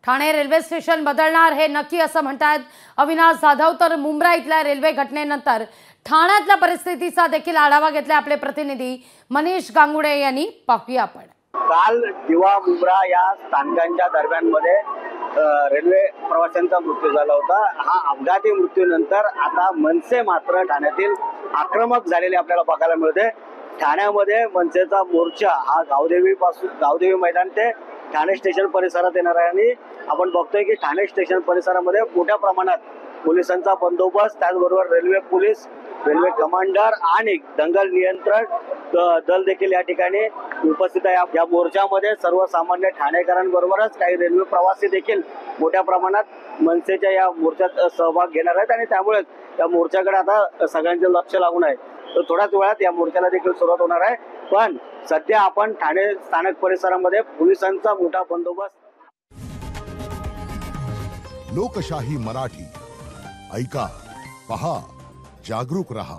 Thane railway station बदलणार हे नक्की असं म्हणतात अविनाश जाधव। तर मुंब्रा इथल्या रेल्वे घटनेनंतर ठाण्यातल्या परिस्थितीचा देखील आढावा घेतला आपले प्रतिनिधी मनीष गांगुडे यांनी। पाहूया आपण। काल दिवा मुंब्रा या स्थानकांच्या दरम्यानमध्ये रेल्वे प्रवाशांचा मृत्यू झाला होता। हा अपघाती मृत्यूनंतर आता मनसे मात्र ठाण्यातील आक्रमक झालेले आपल्याला बघायला मिळते। ठाण्यामध्ये मनसेचा मोर्चा हा गावदेवी मैदान ते ठाणे स्टेशन परिसरात येणार आहे आणि आपण बघतोय की ठाणे स्टेशन परिसरामध्ये मोठ्या प्रमाणात पोलिसांचा बंदोबस्त, त्याचबरोबर रेल्वे पोलीस, रेल्वे कमांडर आणि दंगल नियंत्रण दल देखील या ठिकाणी उपस्थित आहे। या मोर्चामध्ये सर्वसामान्य ठाणेकरांबरोबरच काही रेल्वे प्रवासी देखील मोठ्या प्रमाणात मनसेच्या या मोर्चात सहभाग घेणार आहेत आणि त्यामुळे या मोर्चाकडे आता सगळ्यांचे लक्ष लागून आहे। तर थोड्याच वेळात या मोर्चाला देखील सुरुवात होणार आहे। पण सध्या आपण ठाणे स्थानक परिसरामध्ये पोलिसांचा मोठा बंदोबस्त। लोकशाही मराठी ऐका, पहा, जागरूक रहा।